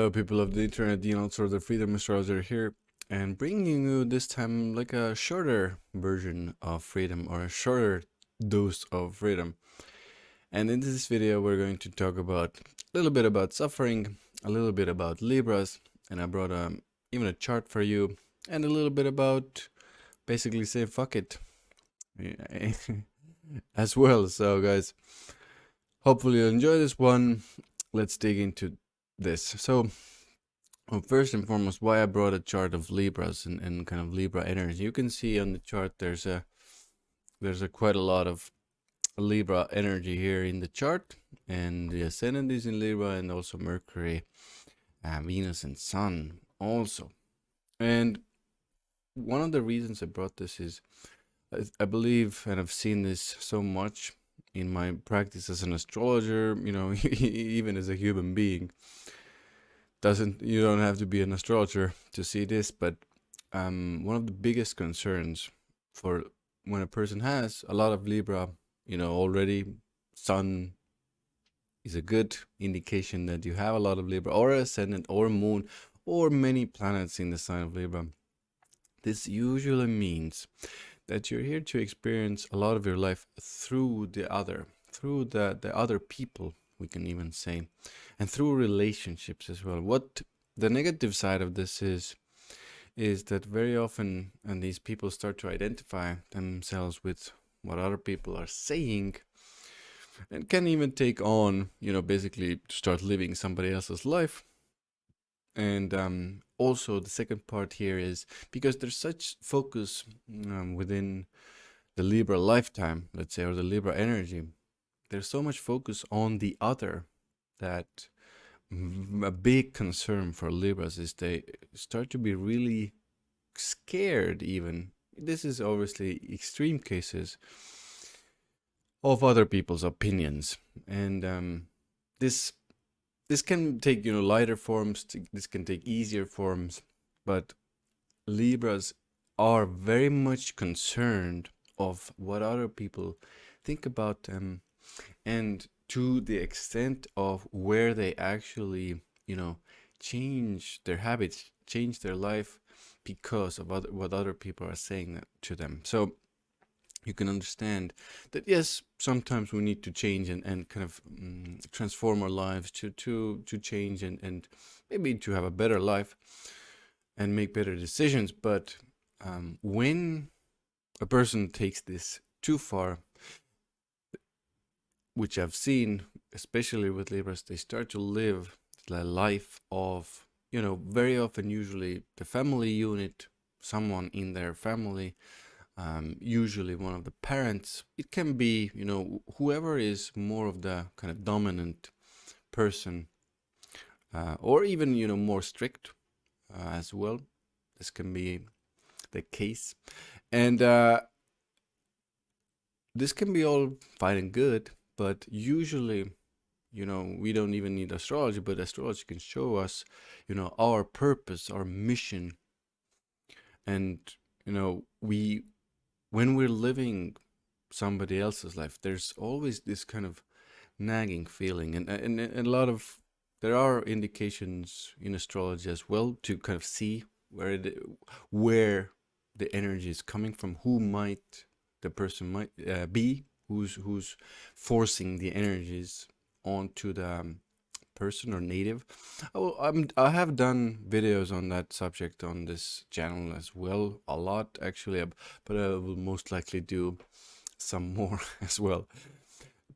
Hello, people of the internet. Ian Altosaar Freedom Astrology here, and bringing you this time like a shorter version of freedom or a shorter dose of freedom. And in this video, we're going to talk about a little bit about suffering, a little bit about Libras, and I brought even a chart for you, and a little bit about basically say fuck it as well. So, guys, hopefully you'll enjoy this one. Let's dig into this. So, well, first and foremost, why I brought a chart of Libras and kind of Libra energy. You can see on the chart there's a quite a lot of Libra energy here in the chart, and the ascendant is in Libra, and also Mercury, Venus, and Sun also. And one of the reasons I brought this is I believe, and I've seen this so much in my practice as an astrologer, you know, even as a human being. You don't have to be an astrologer to see this, but one of the biggest concerns for when a person has a lot of Libra, you know, already, Sun is a good indication that you have a lot of Libra, or ascendant, or moon, or many planets in the sign of Libra. This usually means that you're here to experience a lot of your life through the other people, we can even say, and through relationships as well. What the negative side of this is that very often, and these people start to identify themselves with what other people are saying, and can even take on, you know, basically to start living somebody else's life. And also the second part here is because there's such focus within the Libra lifetime, let's say, or the Libra energy, there's so much focus on the other that a big concern for Libras is they start to be really scared even. This is obviously extreme cases of other people's opinions. And this can take, you know, lighter forms, this can take easier forms, but Libras are very much concerned of what other people think about them, and to the extent of where they actually, you know, change their habits, change their life because of what other people are saying to them. So you can understand that yes, sometimes we need to change and kind of transform our lives to change and maybe to have a better life and make better decisions. But when a person takes this too far, which I've seen, especially with Libras, they start to live the life of, you know, very often, usually the family unit, someone in their family, usually one of the parents. It can be, you know, whoever is more of the kind of dominant person, or even, you know, more strict as well. This can be the case. And this can be all fine and good, but usually, you know, we don't even need astrology, but astrology can show us, you know, our purpose, our mission. And, you know, when we're living somebody else's life, there's always this kind of nagging feeling. And a lot of, there are indications in astrology as well to kind of see where the energy is coming from, the person might be, who's forcing the energies onto the person or native. I have done videos on that subject on this channel as well, a lot actually, but I will most likely do some more as well.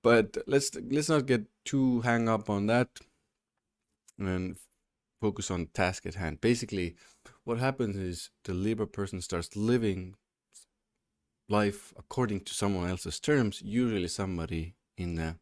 But let's not get too hung up on that and focus on the task at hand. Basically, what happens is the Libra person starts living life according to someone else's terms, usually somebody in the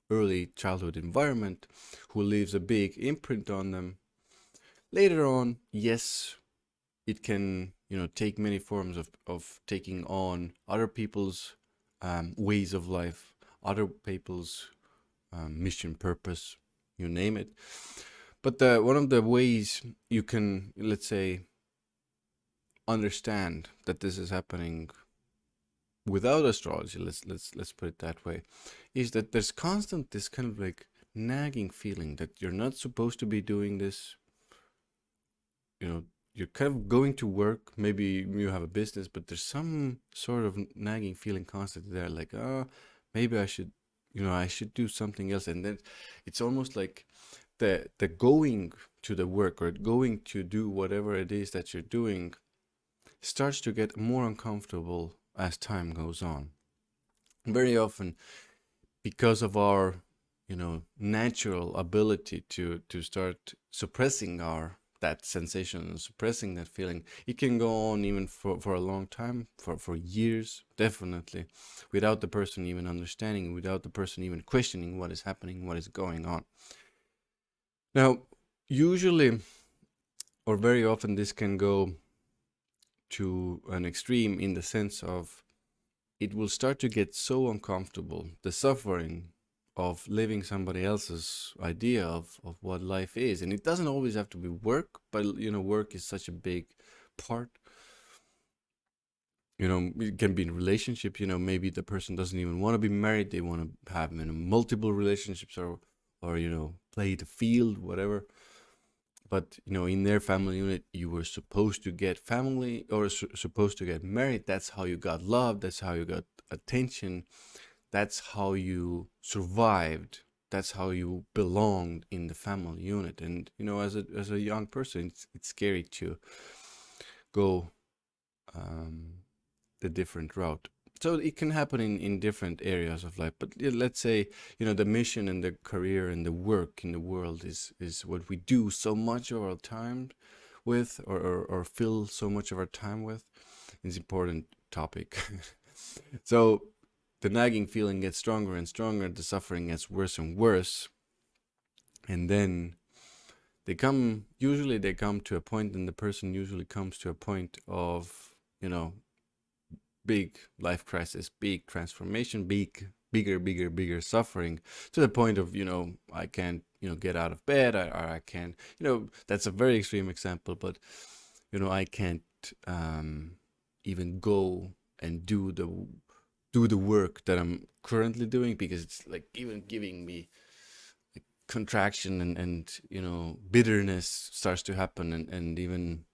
early childhood environment who leaves a big imprint on them. Later on, yes, it can, you know, take many forms of taking on other people's ways of life, other people's mission, purpose, you name it. But one of the ways you can, let's say, understand that this is happening without astrology, let's put it that way, is that there's constant this kind of like nagging feeling that you're not supposed to be doing this, you're kind of going to work, maybe you have a business, but there's some sort of nagging feeling constantly there, like, oh, maybe I should do something else. And then it's almost like the going to the work or going to do whatever it is that you're doing starts to get more uncomfortable as time goes on. Very often, because of our natural ability to start suppressing that sensation and suppressing that feeling, it can go on even for a long time, for years, definitely, without the person even understanding, without the person even questioning what is happening, what is going on. Now, usually, or very often, this can go to an extreme in the sense of it will start to get so uncomfortable, the suffering of living somebody else's idea of what life is. And it doesn't always have to be work, but work is such a big part. It can be in relationship, maybe the person doesn't even want to be married, they want to have multiple relationships or play the field, whatever. But in their family unit, you were supposed to get family or supposed to get married. That's how you got love, that's how you got attention, that's how you survived, that's how you belonged in the family unit. And as a young person, it's scary to go the different route. So it can happen in different areas of life. But let's say the mission and the career and the work in the world is what we do so much of our time with, or fill so much of our time with. It's an important topic. So the nagging feeling gets stronger and stronger, the suffering gets worse and worse, and then they come to a point, and the person usually comes to a point of big life crisis, big transformation, bigger suffering, to the point of I can't get out of bed, or I can't, that's a very extreme example, but I can't even go and do the work that I'm currently doing, because it's like even giving me like contraction, and bitterness starts to happen, and even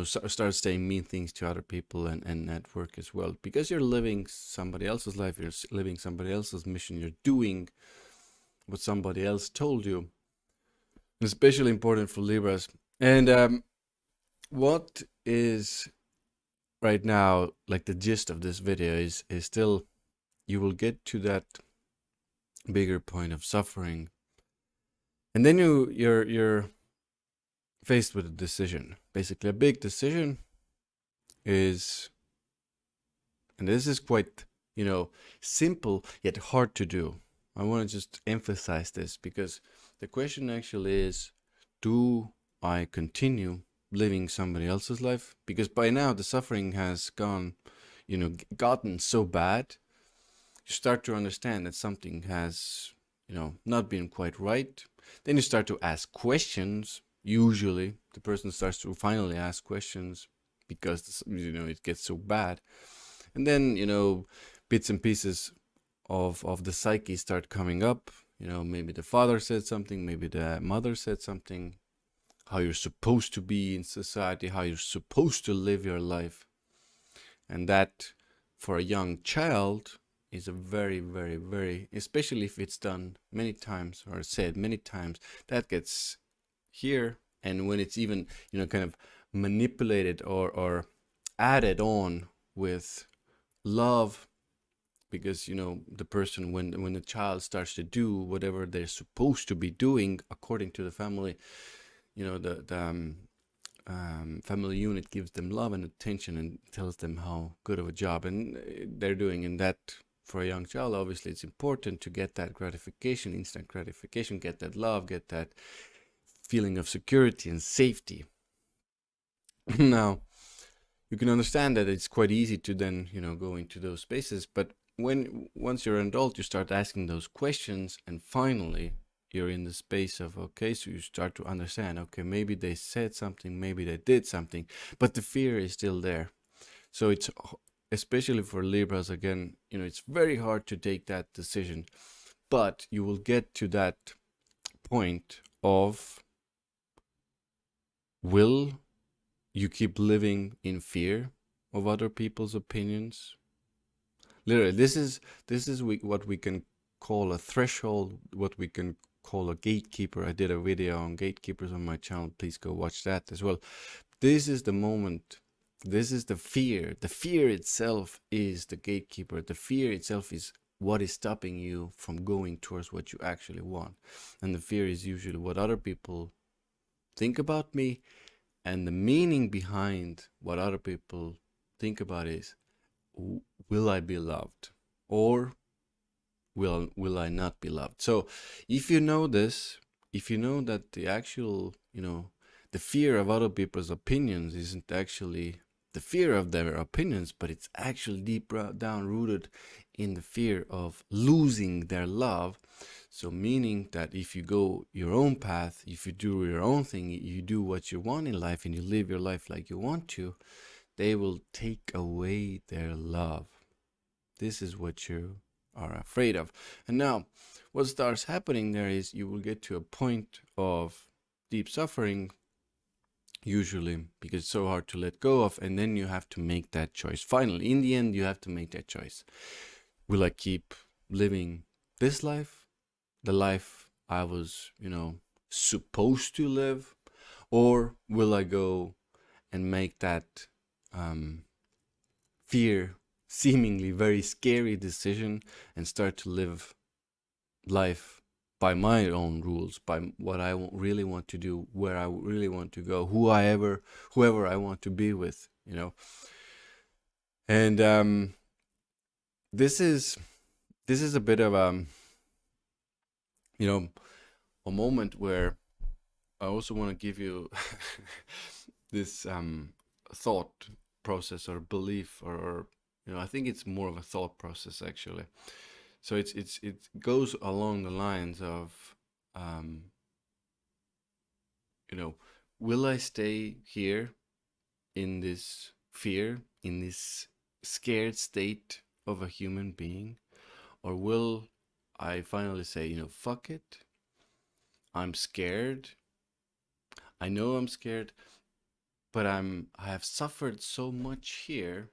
start saying mean things to other people and at work as well, because you're living somebody else's life, you're living somebody else's mission, you're doing what somebody else told you. Especially important for Libras. And what is right now, like the gist of this video is still, you will get to that bigger point of suffering, and then you're faced with a decision. Basically, a big decision is, and this is quite simple yet hard to do. I want to just emphasize this, because the question actually is, do I continue living somebody else's life? Because by now the suffering has gotten so bad, you start to understand that something has not been quite right. Then you start to ask questions. Usually the person starts to finally ask questions, because it gets so bad. And then bits and pieces of the psyche start coming up. Maybe the father said something, maybe the mother said something, how you're supposed to be in society, how you're supposed to live your life. And that, for a young child, is a very, very, very, especially if it's done many times or said many times, that gets here. And when it's even kind of manipulated or added on with love, because the person, when the child starts to do whatever they're supposed to be doing according to the family, the family unit gives them love and attention and tells them how good of a job and they're doing. And that, for a young child, obviously it's important to get that gratification, instant gratification, get that love, get that feeling of security and safety. Now, you can understand that it's quite easy to then go into those spaces, but once you're an adult, you start asking those questions, and finally you're in the space of, okay, so you start to understand, okay, maybe they said something, maybe they did something, but the fear is still there. So it's, especially for Libras, again, it's very hard to take that decision, but you will get to that point of will you keep living in fear of other people's opinions. Literally, this is what we can call a threshold, what we can call a gatekeeper. I did a video on gatekeepers on my channel. Please go watch that as well. This is the moment. This is the fear. The fear itself is the gatekeeper. The fear itself is what is stopping you from going towards what you actually want. And the fear is usually what other people think about me. And the meaning behind what other people think about is, will I be loved? Or will I not be loved? So if you know this, if you know that the actual, the fear of other people's opinions isn't actually the fear of their opinions, but it's actually deep down rooted in the fear of losing their love. So meaning that if you go your own path, if you do your own thing, you do what you want in life and you live your life like you want to, they will take away their love. This is what you are afraid of. And now what starts happening there is you will get to a point of deep suffering, usually, because it's so hard to let go of, and then you have to make that choice. Finally, in the end, you have to make that choice. Will I keep living this life, the life I was, supposed to live, or will I go and make that fear, seemingly very scary decision and start to live life by my own rules, by what I really want to do, where I really want to go, whoever I want to be with, And this is a bit of a moment where I also want to give you this thought process or belief, or I think it's more of a thought process actually. So it goes along the lines of will I stay here in this fear, in this scared state of a human being, or will I finally say, fuck it, I'm scared, I know I'm scared, but I have suffered so much here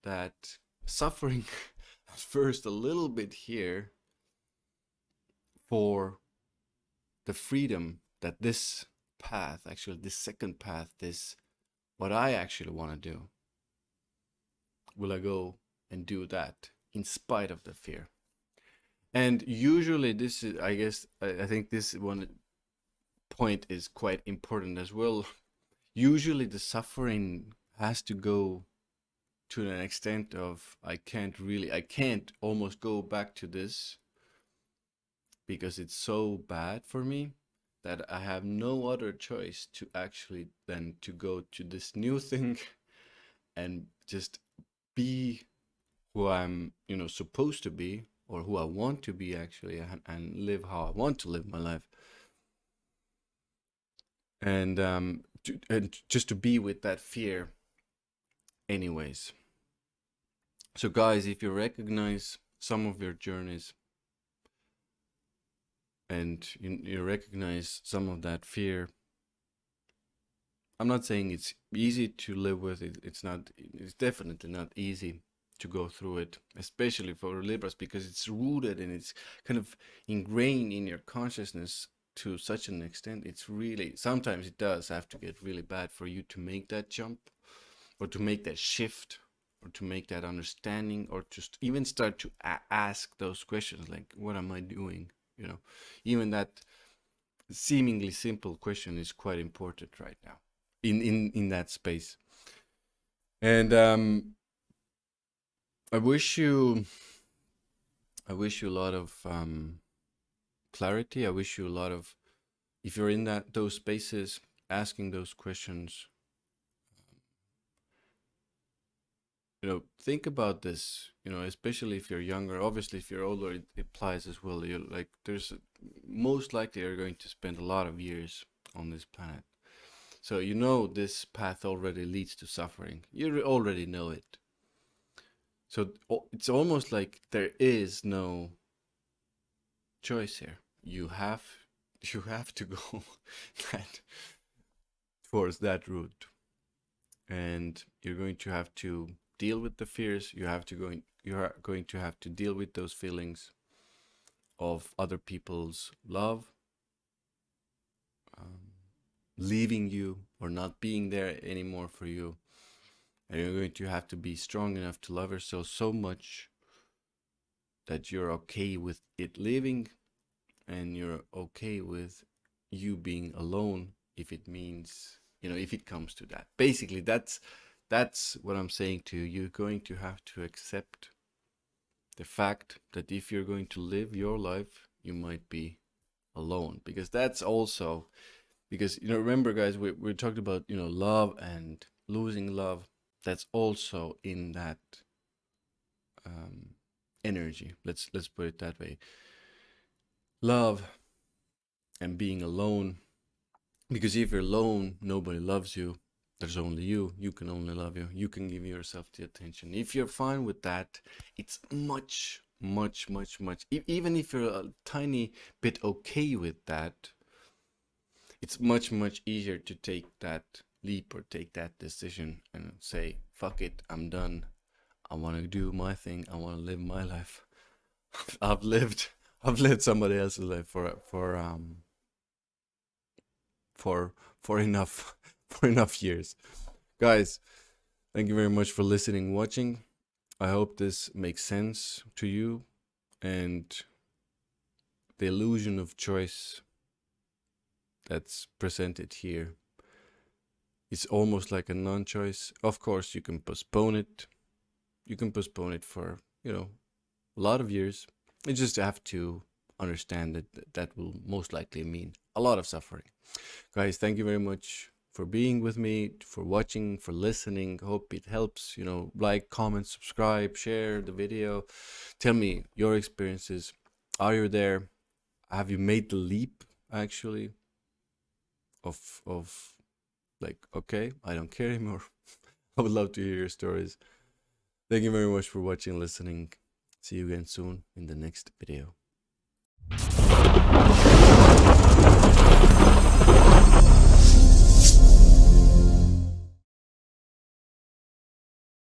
that suffering at first a little bit here for the freedom that this path, actually this second path, this what I actually want to do, will I go and do that in spite of the fear? And usually this is, I guess, I think this one point is quite important as well. Usually the suffering has to go to an extent of I can't almost go back to this because it's so bad for me that I have no other choice to actually than to go to this new thing and just be who I'm, supposed to be, or who I want to be actually, and live how I want to live my life. And just to be with that fear anyways. So guys, if you recognize some of your journeys and you recognize some of that fear, I'm not saying it's easy to live with it. It's definitely not easy to go through it, especially for Libras, because it's rooted and it's kind of ingrained in your consciousness to such an extent. It's really, sometimes it does have to get really bad for you to make that jump, or to make that shift, or to make that understanding, or just even start to ask those questions like, what am I doing? Even that seemingly simple question is quite important right now in that space. And I wish you a lot of clarity. I wish you a lot of, if you're in those spaces, asking those questions, think about this, especially if you're younger. Obviously, if you're older, it applies as well. You're like, most likely you're going to spend a lot of years on this planet. So this path already leads to suffering. You already know it. So it's almost like there is no choice here. You have to go force that route, and you're going to have to deal with the fears. You are going to have to deal with those feelings of other people's love, leaving you or not being there anymore for you. And you're going to have to be strong enough to love yourself so much that you're okay with it leaving, and you're okay with you being alone if it means, if it comes to that. Basically, that's what I'm saying to you. You're going to have to accept the fact that if you're going to live your life, you might be alone, because that's also, because remember guys, we talked about love and losing love. That's also in that energy. Let's put it that way. Love and being alone, because if you're alone, nobody loves you. There's only you. You can only love you. You can give yourself the attention. If you're fine with that, it's much, much, much, much. Even if you're a tiny bit okay with that, it's much, much easier to take that leap or take that decision and say, fuck it, I'm done. I want to do my thing. I want to live my life. I've lived somebody else's life for enough for enough years. Guys, thank you very much for listening, watching. I hope this makes sense to you, and the illusion of choice that's presented here is almost like a non-choice. Of course, you can postpone it. You can postpone it for, a lot of years. You just have to understand that that will most likely mean a lot of suffering. Guys, thank you very much for being with me, for watching, for listening. Hope it helps. Like, comment, subscribe, share the video. Tell me your experiences. Are you there? Have you made the leap actually of like, okay, I don't care anymore? I would love to hear your stories. Thank you very much for watching and listening. See you again soon in the next video.